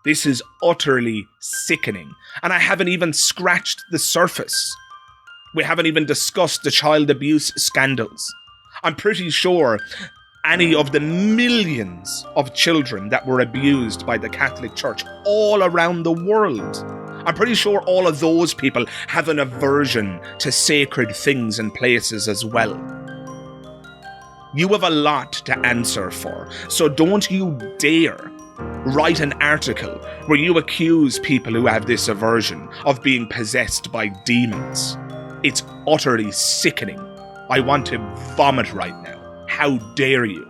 This is utterly sickening. And I haven't even scratched the surface. We haven't even discussed the child abuse scandals. I'm pretty sure any of the millions of children that were abused by the Catholic Church all around the world, I'm pretty sure all of those people have an aversion to sacred things and places as well. You have a lot to answer for, so don't you dare write an article where you accuse people who have this aversion of being possessed by demons. It's utterly sickening. I want to vomit right now. How dare you?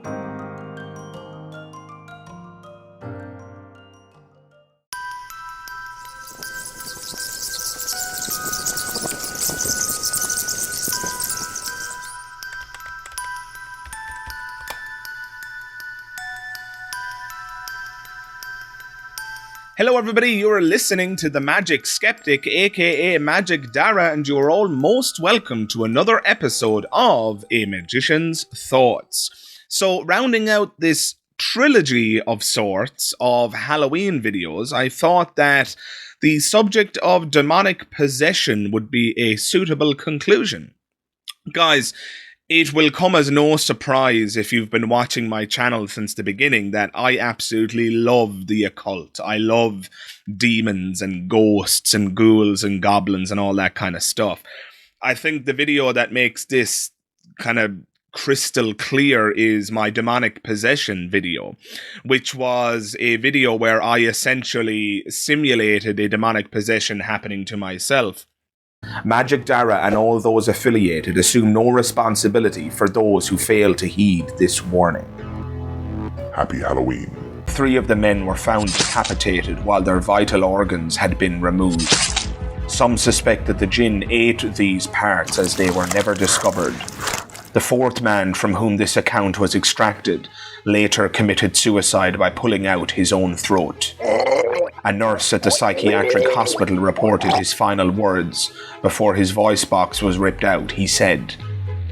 Hello everybody, you're listening to the Magic Skeptic, aka Magic Dara, and you're all most welcome to another episode of A Magician's Thoughts. So, rounding out this trilogy of sorts of Halloween videos, I thought that the subject of demonic possession would be a suitable conclusion. Guys, it will come as no surprise if you've been watching my channel since the beginning that I absolutely love the occult. I love demons and ghosts and ghouls and goblins and all that kind of stuff. I think the video that makes this kind of crystal clear is my demonic possession video, which was a video where I essentially simulated a demonic possession happening to myself. Magic Dara and all those affiliated assume no responsibility for those who fail to heed this warning. Happy Halloween. 3 of the men were found decapitated while their vital organs had been removed. Some suspect that the jinn ate these parts as they were never discovered. The 4th man from whom this account was extracted later committed suicide by pulling out his own throat. A nurse at the psychiatric hospital reported his final words before his voice box was ripped out. He said,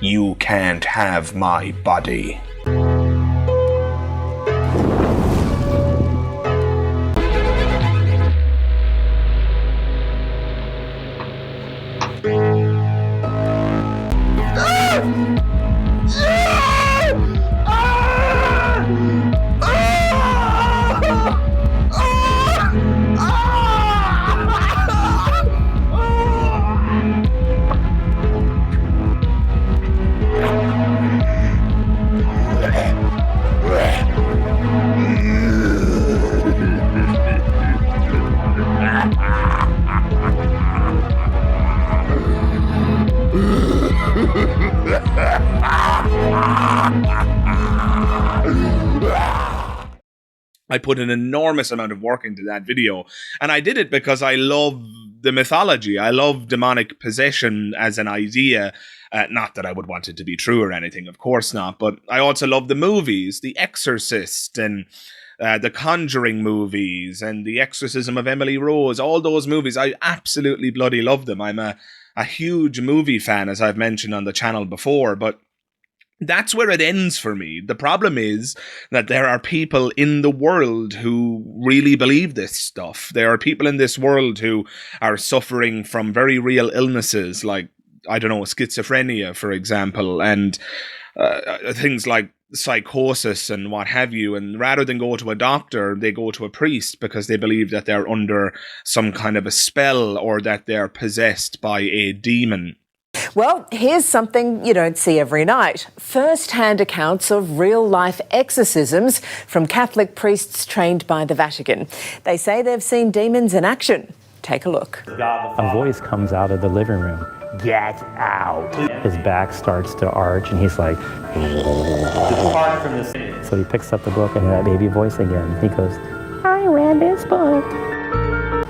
"You can't have my body." I put an enormous amount of work into that video, and I did it because I love the mythology. I love demonic possession as an idea. Not that I would want it to be true or anything, of course not, but I also love the movies, The Exorcist and the Conjuring movies and The Exorcism of Emily Rose. All those movies, I absolutely bloody love them. I'm a huge movie fan, as I've mentioned on the channel before, but that's where it ends for me. The problem is that there are people in the world who really believe this stuff. There are people in this world who are suffering from very real illnesses like, I don't know, schizophrenia, for example, and things like psychosis and what have you. And rather than go to a doctor, they go to a priest because they believe that they're under some kind of a spell or that they're possessed by a demon. Well, here's something you don't see every night. First-hand accounts of real-life exorcisms from Catholic priests trained by the Vatican. They say they've seen demons in action. Take a look. A voice comes out of the living room. Get out. His back starts to arch and he's like, so he picks up the book and that baby voice again. He goes, I read this book.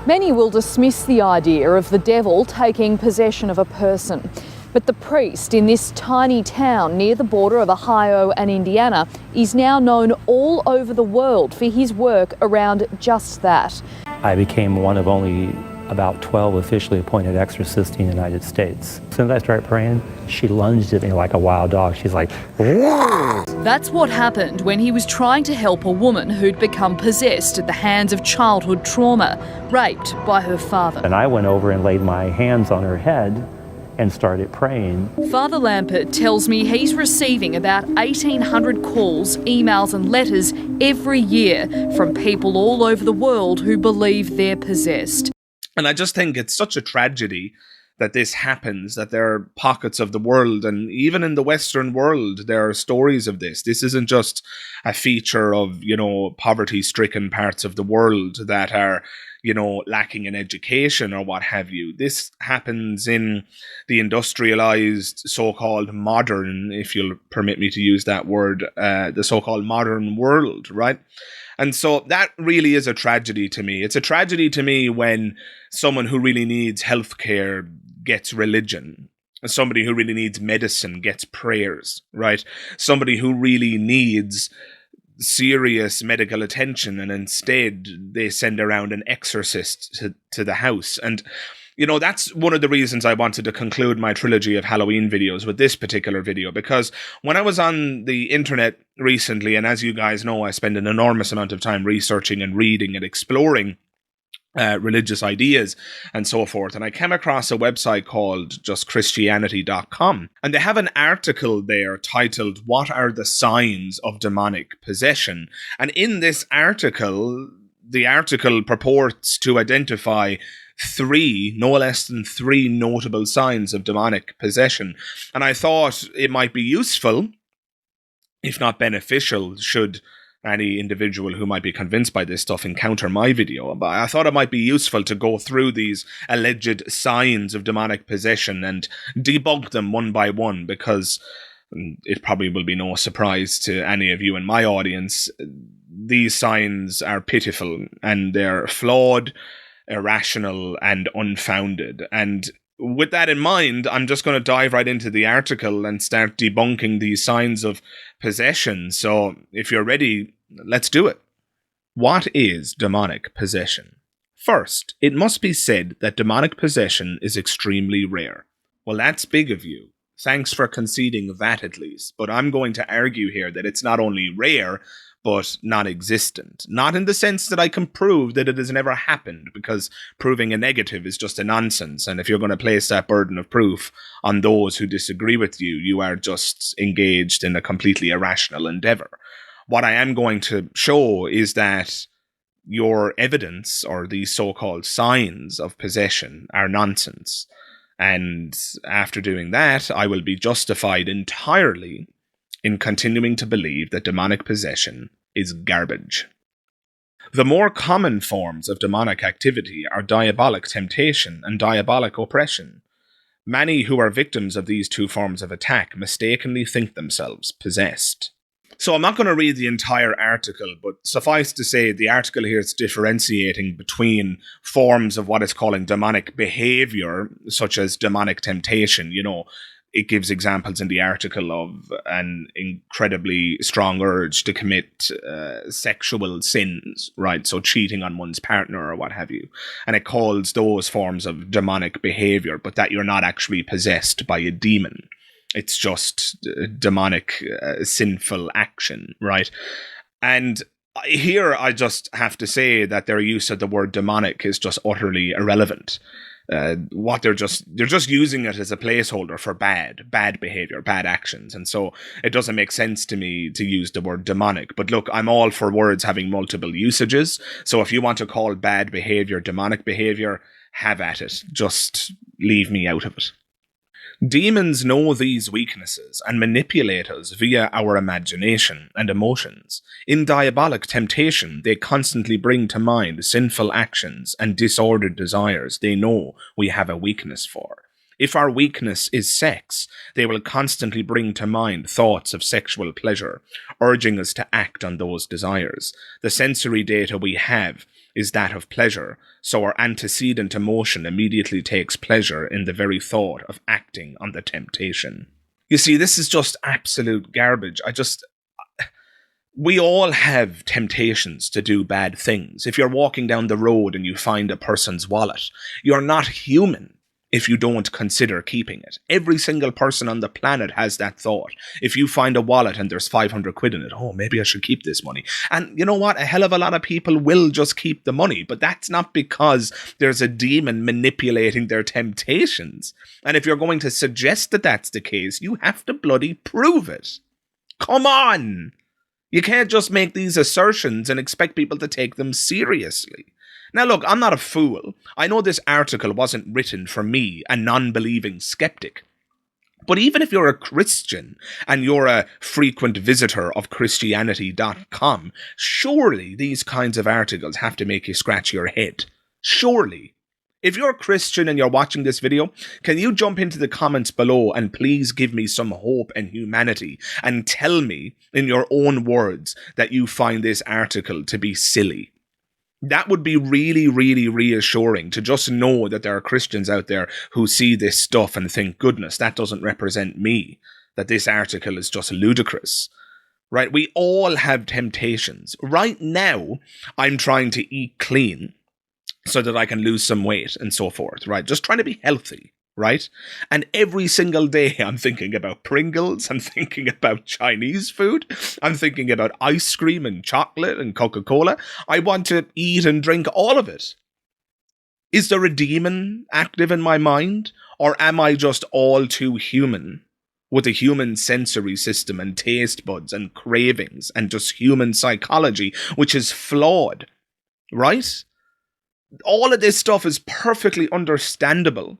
Many will dismiss the idea of the devil taking possession of a person. But the priest in this tiny town near the border of Ohio and Indiana is now known all over the world for his work around just that. I became one of only about 12 officially appointed exorcists in the United States. As soon as I started praying, she lunged at me like a wild dog. She's like, "Whoa!" That's what happened when he was trying to help a woman who'd become possessed at the hands of childhood trauma, raped by her father. And I went over and laid my hands on her head and started praying. Father Lampert tells me he's receiving about 1,800 calls, emails and letters every year from people all over the world who believe they're possessed. And I just think it's such a tragedy that this happens, that there are pockets of the world, and even in the Western world, there are stories of this. This isn't just a feature of, poverty-stricken parts of the world that are, lacking in education or what have you. This happens in the industrialized, so-called modern, if you'll permit me to use that word, the so-called modern world, right? And so that really is a tragedy to me. It's a tragedy to me when someone who really needs healthcare gets religion. Somebody who really needs medicine gets prayers, right? Somebody who really needs serious medical attention, and instead they send around an exorcist to the house. And that's one of the reasons I wanted to conclude my trilogy of Halloween videos with this particular video, because when I was on the internet recently, and as you guys know, I spend an enormous amount of time researching and reading and exploring religious ideas and so forth, and I came across a website called justchristianity.com, and they have an article there titled "What are the signs of demonic possession?" And in this article, the article purports to identify no less than three notable signs of demonic possession. And I thought it might be useful, if not beneficial, should any individual who might be convinced by this stuff encounter my video. But I thought it might be useful to go through these alleged signs of demonic possession and debunk them one by one, because it probably will be no surprise to any of you in my audience. These signs are pitiful, and they're flawed, irrational, and unfounded. And with that in mind, I'm just going to dive right into the article and start debunking these signs of possession. So if you're ready, let's do it. What is demonic possession? First, it must be said that demonic possession is extremely rare. Well, that's big of you. Thanks for conceding that at least. But I'm going to argue here that it's not only rare, but non-existent. Not in the sense that I can prove that it has never happened, because proving a negative is just a nonsense, and if you're going to place that burden of proof on those who disagree with you, you are just engaged in a completely irrational endeavor. What I am going to show is that your evidence, or these so-called signs of possession, are nonsense. And after doing that, I will be justified entirely in continuing to believe that demonic possession is garbage. The more common forms of demonic activity are diabolic temptation and diabolic oppression. Many who are victims of these two forms of attack mistakenly think themselves possessed. So I'm not going to read the entire article, but suffice to say, the article here is differentiating between forms of what it's calling demonic behavior, such as demonic temptation. It gives examples in the article of an incredibly strong urge to commit sexual sins, right? So cheating on one's partner or what have you. And it calls those forms of demonic behavior, but that you're not actually possessed by a demon. It's just demonic, sinful action, right? And here I just have to say that their use of the word demonic is just utterly irrelevant. They're just using it as a placeholder for bad behavior, bad actions. And so it doesn't make sense to me to use the word demonic. But look, I'm all for words having multiple usages. So if you want to call bad behavior demonic behavior, have at it. Just leave me out of it. Demons know these weaknesses and manipulate us via our imagination and emotions. In diabolic temptation, they constantly bring to mind sinful actions and disordered desires they know we have a weakness for. If our weakness is sex, they will constantly bring to mind thoughts of sexual pleasure, urging us to act on those desires. The sensory data we have is that of pleasure, so our antecedent emotion immediately takes pleasure in the very thought of acting on the temptation. You see, this is just absolute garbage. We all have temptations to do bad things. If you're walking down the road and you find a person's wallet, you're not human if you don't consider keeping it. Every single person on the planet has that thought. If you find a wallet and there's 500 quid in it, oh, maybe I should keep this money. And you know what? A hell of a lot of people will just keep the money, but that's not because there's a demon manipulating their temptations. And if you're going to suggest that that's the case, you have to bloody prove it. Come on! You can't just make these assertions and expect people to take them seriously. Now look, I'm not a fool. I know this article wasn't written for me, a non-believing skeptic. But even if you're a Christian and you're a frequent visitor of Christianity.com, surely these kinds of articles have to make you scratch your head. Surely. If you're a Christian and you're watching this video, can you jump into the comments below and please give me some hope and humanity and tell me in your own words that you find this article to be silly? That would be really, really reassuring to just know that there are Christians out there who see this stuff and think, goodness, that doesn't represent me, that this article is just ludicrous. Right? We all have temptations. Right now, I'm trying to eat clean so that I can lose some weight and so forth, right? Just trying to be healthy, right? And every single day I'm thinking about Pringles, I'm thinking about Chinese food, I'm thinking about ice cream and chocolate and Coca-Cola. I want to eat and drink all of it. Is there a demon active in my mind? Or am I just all too human with a human sensory system and taste buds and cravings and just human psychology, which is flawed, right? All of this stuff is perfectly understandable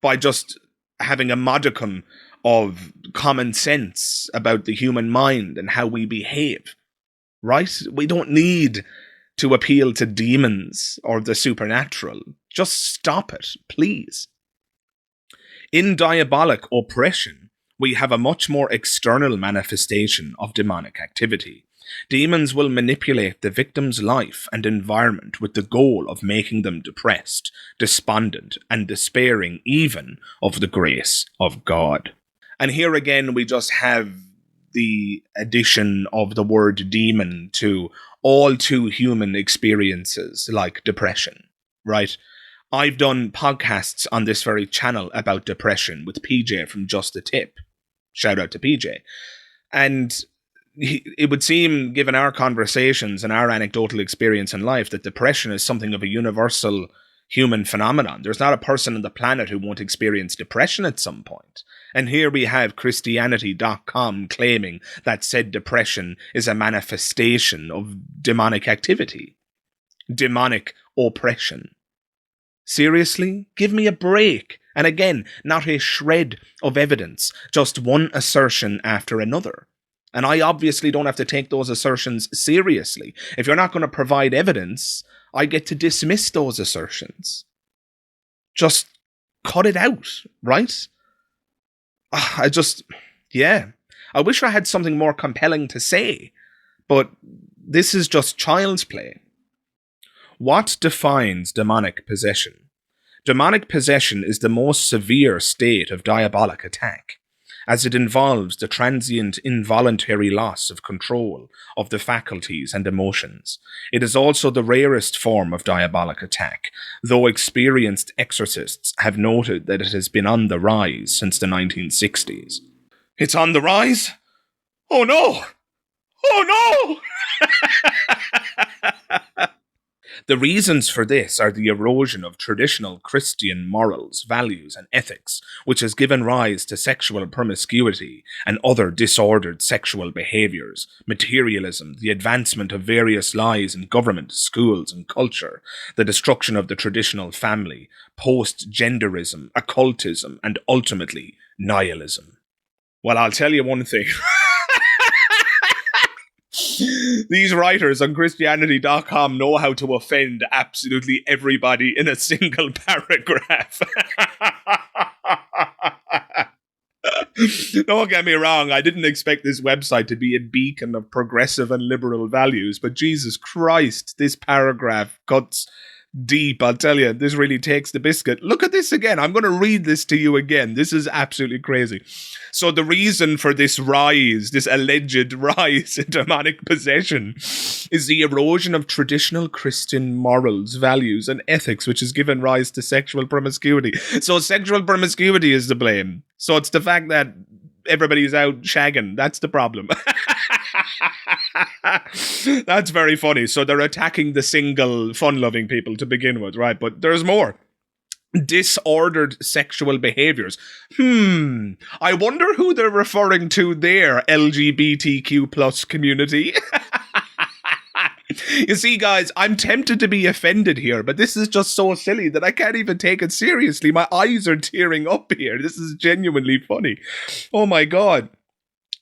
by just having a modicum of common sense about the human mind and how we behave, right? We don't need to appeal to demons or the supernatural. Just stop it, please. In diabolic oppression, we have a much more external manifestation of demonic activity. Demons will manipulate the victim's life and environment with the goal of making them depressed, despondent, and despairing even of the grace of God. And here again, we just have the addition of the word demon to all too human experiences like depression, right? I've done podcasts on this very channel about depression with PJ from Just a Tip. Shout out to PJ. And it would seem, given our conversations and our anecdotal experience in life, that depression is something of a universal human phenomenon. There's not a person on the planet who won't experience depression at some point. And here we have Christianity.com claiming that said depression is a manifestation of demonic activity. Demonic oppression. Seriously? Give me a break. And again, not a shred of evidence, just one assertion after another. And I obviously don't have to take those assertions seriously. If you're not going to provide evidence, I get to dismiss those assertions. Just cut it out, right? I wish I had something more compelling to say, but this is just child's play. What defines demonic possession? Demonic possession is the most severe state of diabolic attack, as it involves the transient involuntary loss of control of the faculties and emotions. It is also the rarest form of diabolic attack, though experienced exorcists have noted that it has been on the rise since the 1960s. It's on the rise? Oh no! Oh no! The reasons for this are the erosion of traditional Christian morals, values, and ethics, which has given rise to sexual promiscuity and other disordered sexual behaviours, materialism, the advancement of various lies in government, schools, and culture, the destruction of the traditional family, post-genderism, occultism, and ultimately, nihilism. Well, I'll tell you one thing. These writers on Christianity.com know how to offend absolutely everybody in a single paragraph. Don't get me wrong, I didn't expect this website to be a beacon of progressive and liberal values, but Jesus Christ, this paragraph cuts deep, I'll tell you. This really takes the biscuit. Look at this again. I'm going to read this to you again. This is absolutely crazy. So the reason for this rise, this alleged rise in demonic possession, is the erosion of traditional Christian morals, values, and ethics, which has given rise to sexual promiscuity. So sexual promiscuity is the blame. So it's the fact that everybody's out shagging. That's the problem. That's very funny. So they're attacking the single, fun-loving people to begin with, right? But there's more. Disordered sexual behaviors. I wonder who they're referring to there, LGBTQ plus community. You see, guys, I'm tempted to be offended here, but this is just so silly that I can't even take it seriously. My eyes are tearing up here. This is genuinely funny. Oh my God.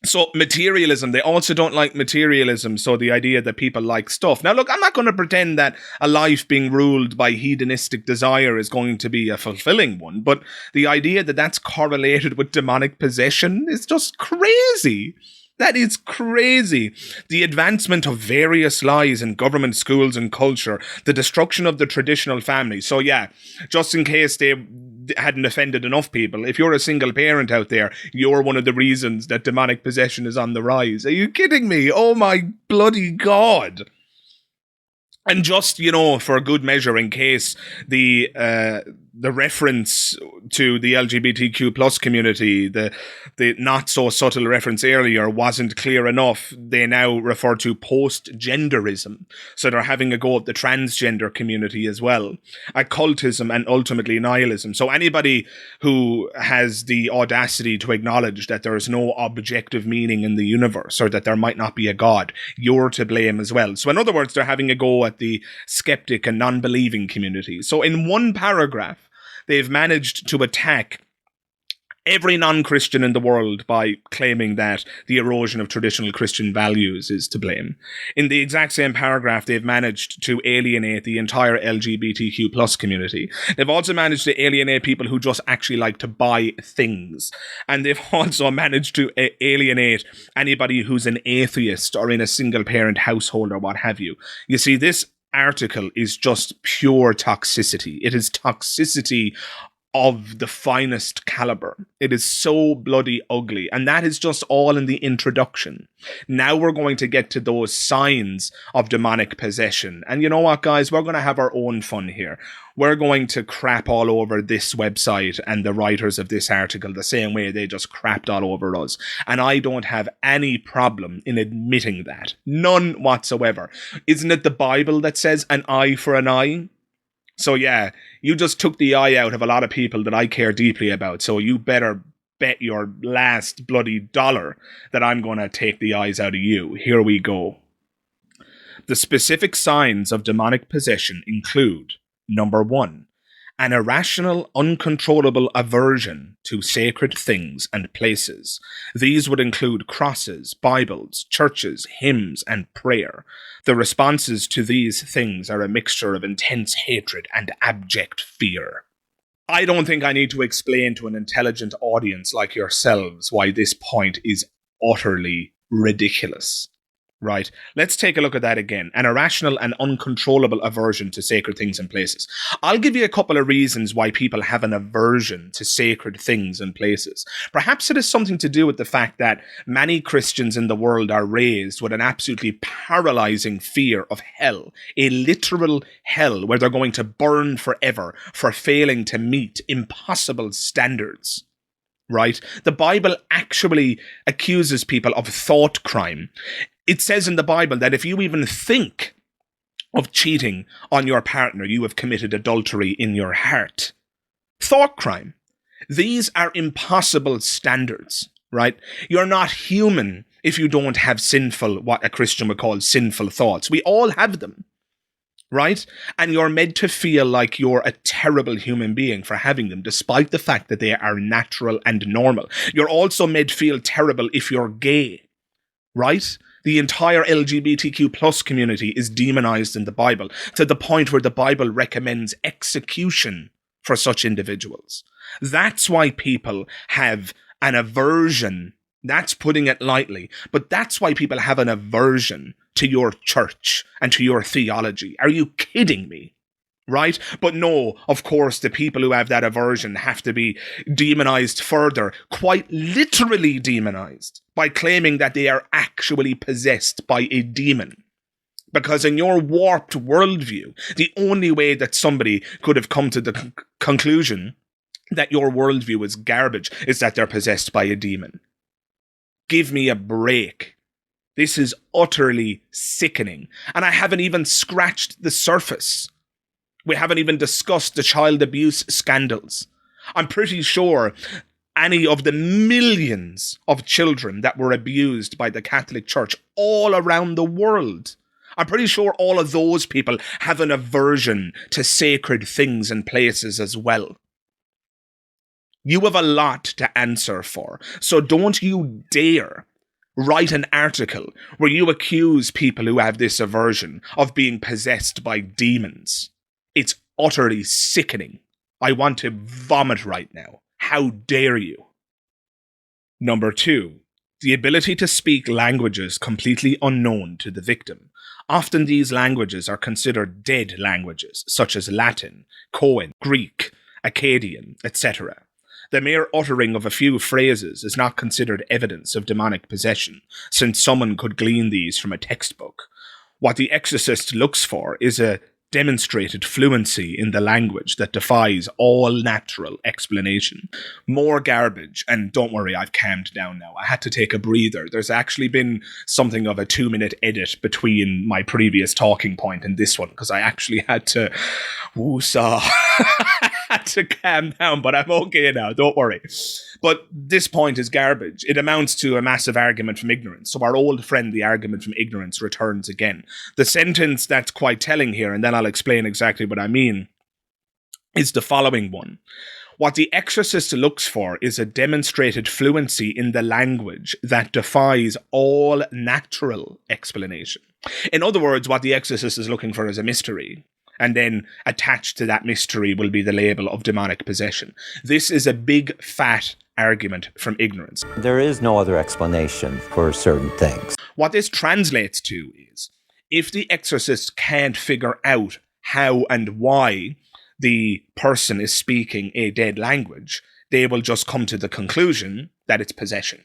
So materialism, they also don't like materialism, so the idea that people like stuff. Now look, I'm not going to pretend that a life being ruled by hedonistic desire is going to be a fulfilling one, but the idea that that's correlated with demonic possession is just crazy. That is crazy. The advancement of various lies in government, schools, and culture, the destruction of the traditional family. So yeah, just in case they hadn't offended enough people, if you're a single parent out there, you're one of the reasons that demonic possession is on the rise. Are you kidding me? Oh my bloody God. And just, you know, for good measure, in case the reference to the LGBTQ plus community, the not so subtle reference earlier wasn't clear enough, they now refer to post-genderism. So they're having a go at the transgender community as well. Occultism and ultimately nihilism. So anybody who has the audacity to acknowledge that there is no objective meaning in the universe, or that there might not be a God, you're to blame as well. So in other words, they're having a go at the skeptic and non-believing community. So in one paragraph, they've managed to attack every non-Christian in the world by claiming that the erosion of traditional Christian values is to blame. In the exact same paragraph, they've managed to alienate the entire LGBTQ plus community. They've also managed to alienate people who just actually like to buy things. And they've also managed to alienate anybody who's an atheist or in a single-parent household or what have you. You see, this article is just pure toxicity. It is toxicity of the finest caliber. It is so bloody ugly. And that is just all in the introduction. Now we're going to get to those signs of demonic possession. And you know what, guys? We're going to have our own fun here. We're going to crap all over this website and the writers of this article the same way they just crapped all over us. And I don't have any problem in admitting that. None whatsoever. Isn't it the Bible that says an eye for an eye? So yeah, you just took the eye out of a lot of people that I care deeply about, so you better bet your last bloody dollar that I'm going to take the eyes out of you. Here we go. The specific signs of demonic possession include, number 1, an irrational, uncontrollable aversion to sacred things and places. These would include crosses, Bibles, churches, hymns, and prayer. The responses to these things are a mixture of intense hatred and abject fear. I don't think I need to explain to an intelligent audience like yourselves why this point is utterly ridiculous. Right, let's take a look at that again. An irrational and uncontrollable aversion to sacred things and places. I'll give you a couple of reasons why people have an aversion to sacred things and places. Perhaps it has something to do with the fact that many Christians in the world are raised with an absolutely paralyzing fear of hell. A literal hell where they're going to burn forever for failing to meet impossible standards. Right? The Bible actually accuses people of thought crime. It says in the Bible that if you even think of cheating on your partner, you have committed adultery in your heart. Thought crime. These are impossible standards, right? You're not human if you don't have sinful, what a Christian would call sinful thoughts. We all have them, right? And you're meant to feel like you're a terrible human being for having them, despite the fact that they are natural and normal. You're also made to feel terrible if you're gay, right? The entire LGBTQ plus community is demonized in the Bible to the point where the Bible recommends execution for such individuals. That's why people have an aversion. That's putting it lightly, but that's why people have an aversion to your church and to your theology. Are you kidding me? right? But no, of course, the people who have that aversion have to be demonized further, quite literally demonized, by claiming that they are actually possessed by a demon. Because in your warped worldview, the only way that somebody could have come to the conclusion that your worldview is garbage is that they're possessed by a demon. Give me a break. This is utterly sickening. And I haven't even scratched the surface. We haven't even discussed the child abuse scandals. I'm pretty sure any of the millions of children that were abused by the Catholic Church all around the world, I'm pretty sure all of those people have an aversion to sacred things and places as well. You have a lot to answer for, so don't you dare write an article where you accuse people who have this aversion of being possessed by demons. It's utterly sickening. I want to vomit right now. How dare you? Number 2, the ability to speak languages completely unknown to the victim. Often these languages are considered dead languages, such as Latin, Koine, Greek, Akkadian, etc. The mere uttering of a few phrases is not considered evidence of demonic possession, since someone could glean these from a textbook. What the exorcist looks for is a demonstrated fluency in the language that defies all natural explanation. More garbage, and don't worry, I've calmed down now. I had to take a breather. There's actually been something of a 2-minute edit between my previous talking point and this one, because I actually had to woosah. I had to calm down, but I'm okay now, don't worry. But this point is garbage. It amounts to a massive argument from ignorance. So our old friend, the argument from ignorance, returns again. The sentence that's quite telling here, and then I'll explain exactly what I mean, is the following one. What the exorcist looks for is a demonstrated fluency in the language that defies all natural explanation. In other words, what the exorcist is looking for is a mystery. And then attached to that mystery will be the label of demonic possession. This is a big, fat argument from ignorance. There is no other explanation for certain things. What this translates to is, if the exorcist can't figure out how and why the person is speaking a dead language, they will just come to the conclusion that it's possession.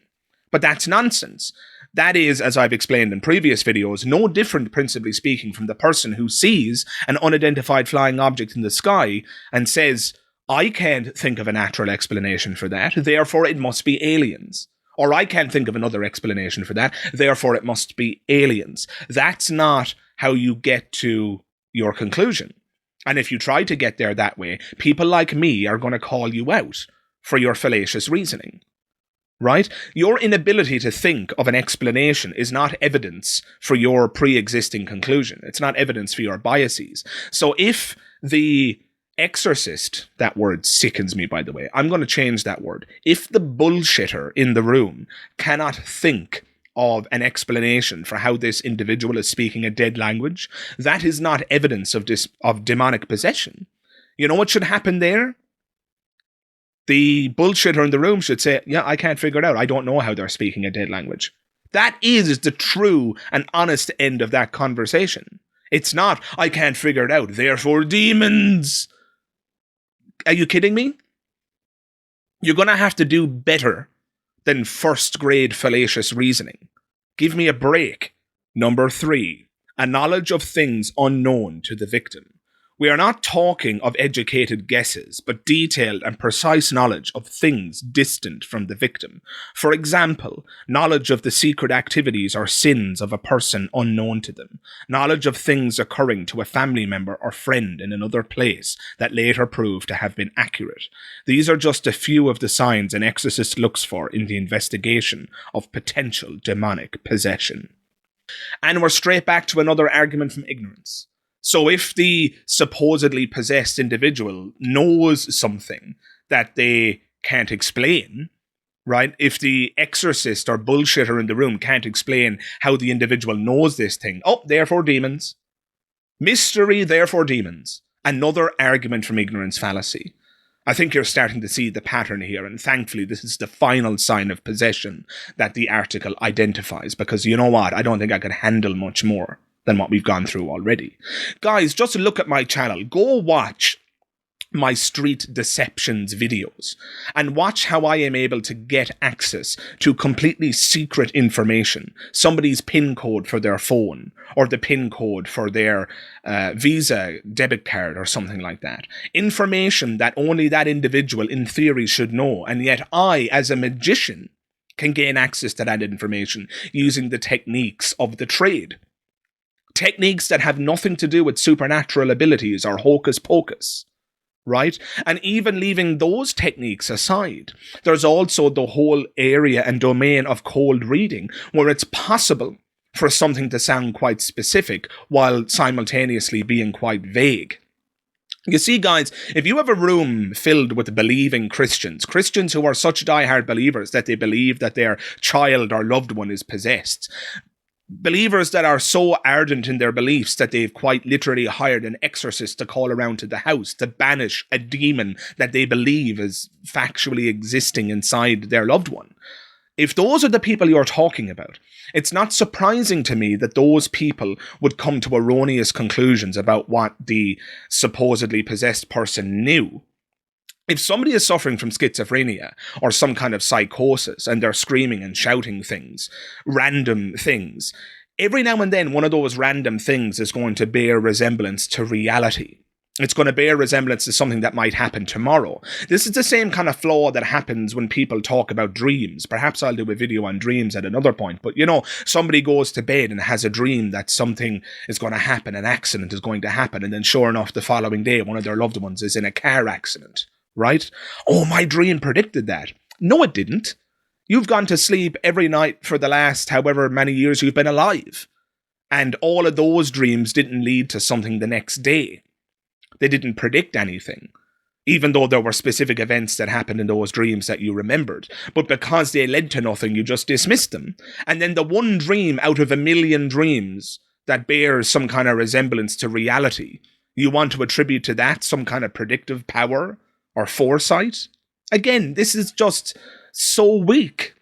But that's nonsense. That is, as I've explained in previous videos, no different, principally speaking, from the person who sees an unidentified flying object in the sky and says, I can't think of a natural explanation for that, therefore it must be aliens. Or I can't think of another explanation for that, therefore it must be aliens. That's not how you get to your conclusion. And if you try to get there that way, people like me are going to call you out for your fallacious reasoning. Right? Your inability to think of an explanation is not evidence for your pre-existing conclusion. It's not evidence for your biases. So if the exorcist, that word sickens me, by the way, I'm going to change that word. If the bullshitter in the room cannot think of an explanation for how this individual is speaking a dead language, that is not evidence of demonic possession. You know what should happen there? The bullshitter in the room should say, yeah, I can't figure it out. I don't know how they're speaking a dead language. That is the true and honest end of that conversation. It's not, I can't figure it out, therefore demons. Are you kidding me? You're going to have to do better than first-grade fallacious reasoning. Give me a break. Number 3, a knowledge of things unknown to the victim. We are not talking of educated guesses, but detailed and precise knowledge of things distant from the victim. For example, knowledge of the secret activities or sins of a person unknown to them. Knowledge of things occurring to a family member or friend in another place that later prove to have been accurate. These are just a few of the signs an exorcist looks for in the investigation of potential demonic possession. And we're straight back to another argument from ignorance. So if the supposedly possessed individual knows something that they can't explain, right? If the exorcist or bullshitter in the room can't explain how the individual knows this thing, oh, therefore demons. Mystery, therefore demons. Another argument from ignorance fallacy. I think you're starting to see the pattern here, and thankfully this is the final sign of possession that the article identifies, because you know what? I don't think I could handle much more. than what we've gone through already. Guys, just look at my channel. Go watch my street deceptions videos and watch how I am able to get access to completely secret information, somebody's PIN code for their phone or the PIN code for their Visa debit card or something like that. Information that only that individual in theory should know, and yet I, as a magician, can gain access to that information using the techniques of the trade. Techniques that have nothing to do with supernatural abilities or hocus pocus. Right? And even leaving those techniques aside, there's also the whole area and domain of cold reading, where it's possible for something to sound quite specific while simultaneously being quite vague. You see, guys, if you have a room filled with believing Christians who are such diehard believers that they believe that their child or loved one is possessed, believers that are so ardent in their beliefs that they've quite literally hired an exorcist to call around to the house to banish a demon that they believe is factually existing inside their loved one. If those are the people you're talking about, it's not surprising to me that those people would come to erroneous conclusions about what the supposedly possessed person knew. If somebody is suffering from schizophrenia or some kind of psychosis and they're screaming and shouting things, random things, every now and then one of those random things is going to bear resemblance to reality. It's going to bear resemblance to something that might happen tomorrow. This is the same kind of flaw that happens when people talk about dreams. Perhaps I'll do a video on dreams at another point. But, somebody goes to bed and has a dream that something is going to happen, an accident is going to happen. And then sure enough, the following day, one of their loved ones is in a car accident. Right? Oh, my dream predicted that. No, it didn't. You've gone to sleep every night for the last however many years you've been alive. And all of those dreams didn't lead to something the next day. They didn't predict anything, even though there were specific events that happened in those dreams that you remembered. But because they led to nothing, you just dismissed them. And then the one dream out of a million dreams that bears some kind of resemblance to reality, you want to attribute to that some kind of predictive power or foresight? Again, this is just so weak.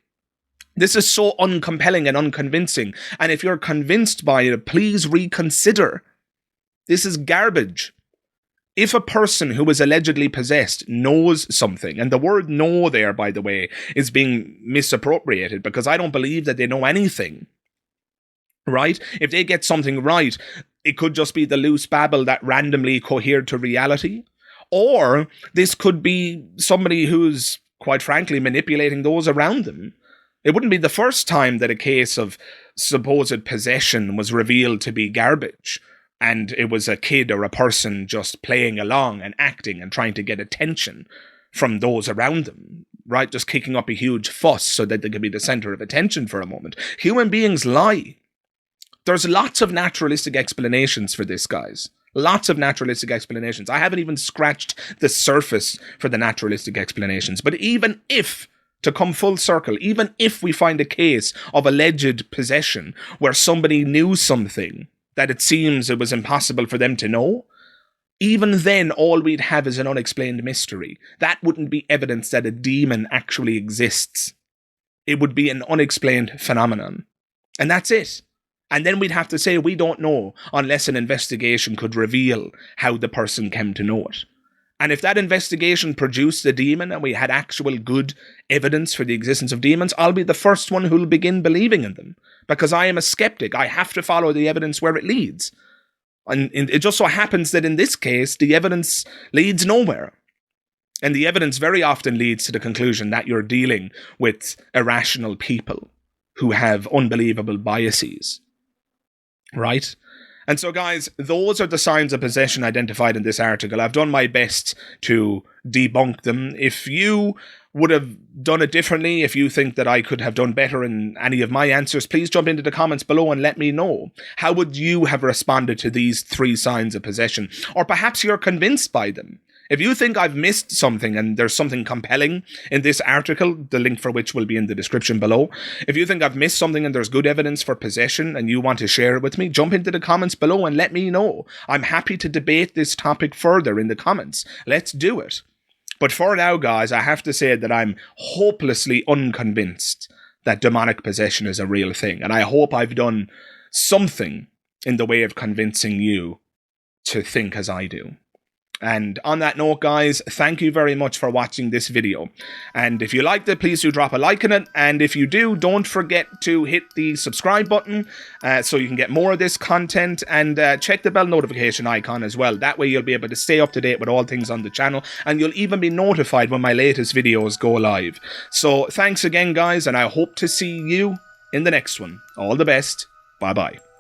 This is so uncompelling and unconvincing. And if you're convinced by it, please reconsider. This is garbage. If a person who is allegedly possessed knows something, and the word know there, by the way, is being misappropriated because I don't believe that they know anything. Right? If they get something right, it could just be the loose babble that randomly cohered to reality. Or this could be somebody who's, quite frankly, manipulating those around them. It wouldn't be the first time that a case of supposed possession was revealed to be garbage, and it was a kid or a person just playing along and acting and trying to get attention from those around them, right? Just kicking up a huge fuss so that they could be the center of attention for a moment. Human beings lie. There's lots of naturalistic explanations for this, guys. Lots of naturalistic explanations. I haven't even scratched the surface for the naturalistic explanations. But even if, to come full circle, even if we find a case of alleged possession where somebody knew something that it seems it was impossible for them to know, even then all we'd have is an unexplained mystery. That wouldn't be evidence that a demon actually exists. It would be an unexplained phenomenon. And that's it. And then we'd have to say we don't know unless an investigation could reveal how the person came to know it. And if that investigation produced a demon and we had actual good evidence for the existence of demons, I'll be the first one who'll begin believing in them. Because I am a skeptic. I have to follow the evidence where it leads. And it just so happens that in this case, the evidence leads nowhere. And the evidence very often leads to the conclusion that you're dealing with irrational people who have unbelievable biases. Right? And so, guys, those are the signs of possession identified in this article. I've done my best to debunk them. If you would have done it differently, if you think that I could have done better in any of my answers, please jump into the comments below and let me know. How would you have responded to these 3 signs of possession? Or perhaps you're convinced by them. If you think I've missed something and there's something compelling in this article, the link for which will be in the description below, if you think I've missed something and there's good evidence for possession and you want to share it with me, jump into the comments below and let me know. I'm happy to debate this topic further in the comments. Let's do it. But for now, guys, I have to say that I'm hopelessly unconvinced that demonic possession is a real thing. And I hope I've done something in the way of convincing you to think as I do. And on that note, guys, thank you very much for watching this video. And if you liked it, please do drop a like on it. And if you do, don't forget to hit the subscribe button so you can get more of this content, and check the bell notification icon as well. That way you'll be able to stay up to date with all things on the channel, and you'll even be notified when my latest videos go live. So thanks again, guys, and I hope to see you in the next one. All the best. Bye-bye.